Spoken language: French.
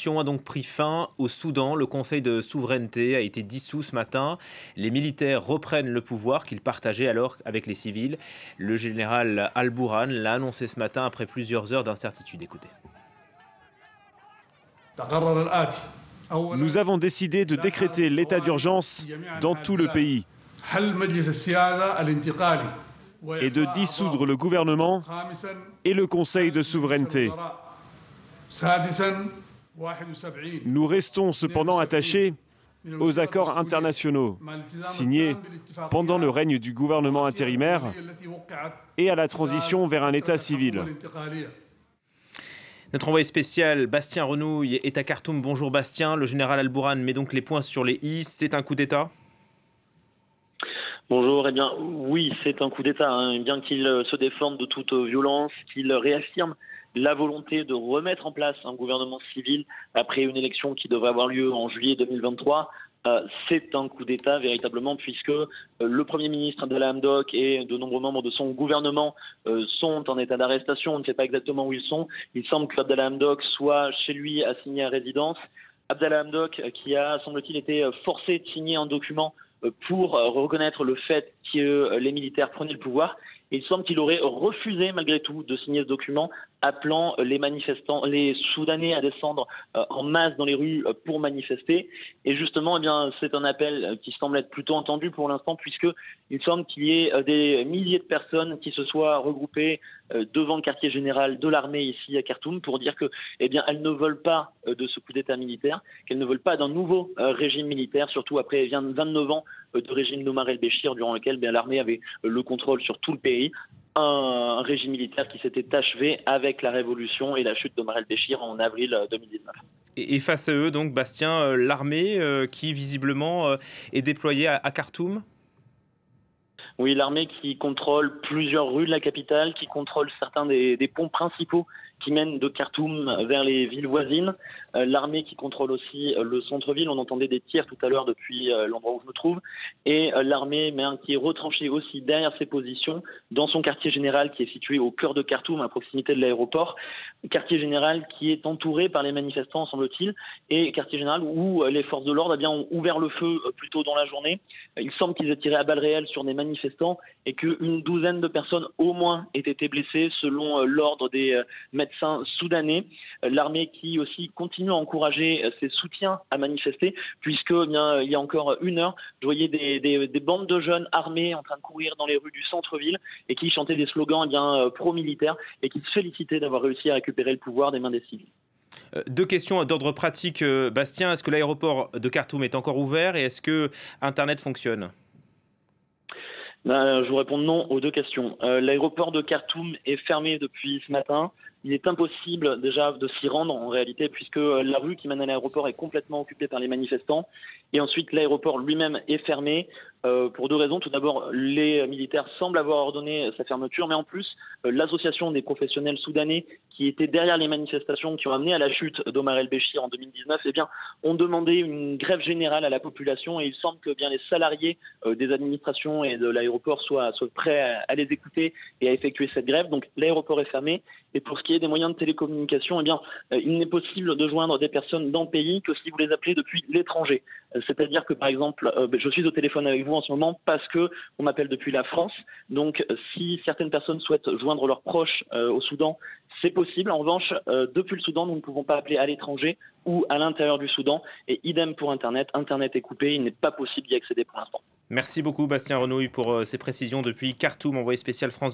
A donc pris fin au Soudan. Le Conseil de souveraineté a été dissous ce matin. Les militaires reprennent le pouvoir qu'ils partageaient alors avec les civils. Le général Al-Bourhan l'a annoncé ce matin après plusieurs heures d'incertitude. Écoutez. Nous avons décidé de décréter l'état d'urgence dans tout le pays et de dissoudre le gouvernement et le Conseil de souveraineté. Nous restons cependant attachés aux accords internationaux signés pendant le règne du gouvernement intérimaire et à la transition vers un État civil. Notre envoyé spécial Bastien Renouille est à Khartoum. Bonjour Bastien, le général Al-Bourhan met donc les points sur les i. C'est un coup d'État ? Bonjour, eh bien oui, c'est un coup d'État, bien qu'il se défende de toute violence, qu'il réaffirme la volonté de remettre en place un gouvernement civil après une élection qui devrait avoir lieu en juillet 2023. C'est un coup d'État véritablement puisque le Premier ministre Abdallah Hamdok et de nombreux membres de son gouvernement sont en état d'arrestation. On ne sait pas exactement où ils sont. Il semble que Abdallah Hamdok soit chez lui assigné à résidence. Abdallah Hamdok qui a, semble-t-il, été forcé de signer un document pour reconnaître le fait que les militaires prenaient le pouvoir. Il semble qu'il aurait refusé malgré tout de signer ce document, appelant les manifestants, les Soudanais à descendre en masse dans les rues pour manifester. Et justement, eh bien, c'est un appel qui semble être plutôt entendu pour l'instant, puisqu'il semble qu'il y ait des milliers de personnes qui se soient regroupées devant le quartier général de l'armée ici à Khartoum pour dire que, eh bien, elles ne veulent pas de ce coup d'État militaire, qu'elles ne veulent pas d'un nouveau régime militaire, surtout après 29 ans de régime d'Omar el-Béchir, durant lequel l'armée avait le contrôle sur tout le pays. Un régime militaire qui s'était achevé avec la révolution et la chute d'Omar el-Béchir en avril 2019. Et face à eux, donc, Bastien, l'armée qui visiblement est déployée à Khartoum ? Oui, l'armée qui contrôle plusieurs rues de la capitale, qui contrôle certains des ponts principaux qui mènent de Khartoum vers les villes voisines. L'armée qui contrôle aussi le centre-ville. On entendait des tirs tout à l'heure depuis l'endroit où je me trouve. Et l'armée qui est retranchée aussi derrière ses positions dans son quartier général qui est situé au cœur de Khartoum, à proximité de l'aéroport. Quartier général qui est entouré par les manifestants, semble-t-il, et quartier général où les forces de l'ordre ont ouvert le feu plus tôt dans la journée. Il semble qu'ils aient tiré à balles réelles sur des manifestants et qu'une douzaine de personnes au moins aient été blessées selon l'ordre des médecins soudanais. L'armée qui aussi continue à encourager ses soutiens à manifester puisque il y a encore une heure, je voyais des bandes de jeunes armés en train de courir dans les rues du centre-ville et qui chantaient des slogans pro-militaires et qui se félicitaient d'avoir réussi à récupérer le pouvoir des mains des civils. Deux questions d'ordre pratique, Bastien. Est-ce que l'aéroport de Khartoum est encore ouvert et est-ce que Internet fonctionne ? Je vous réponds non aux deux questions. L'aéroport de Khartoum est fermé depuis ce matin. Il est impossible déjà de s'y rendre en réalité puisque la rue qui mène à l'aéroport est complètement occupée par les manifestants. Et ensuite, l'aéroport lui-même est fermé pour deux raisons. Tout d'abord, les militaires semblent avoir ordonné sa fermeture, mais en plus, l'association des professionnels soudanais qui étaient derrière les manifestations qui ont amené à la chute d'Omar el-Béchir en 2019, ont demandé une grève générale à la population et il semble que les salariés des administrations et de l'aéroport soient prêts à les écouter et à effectuer cette grève. Donc l'aéroport est fermé. Et pour ce qui est des moyens de télécommunication, il n'est possible de joindre des personnes dans le pays que si vous les appelez depuis l'étranger. C'est-à-dire que par exemple, je suis au téléphone avec vous en ce moment parce qu'on m'appelle depuis la France. Donc si certaines personnes souhaitent joindre leurs proches au Soudan, c'est possible. En revanche, depuis le Soudan, nous ne pouvons pas appeler à l'étranger ou à l'intérieur du Soudan. Et idem pour Internet. Internet est coupé, il n'est pas possible d'y accéder pour l'instant. Merci beaucoup Bastien Renouille pour ces précisions depuis Khartoum, envoyé spécial France.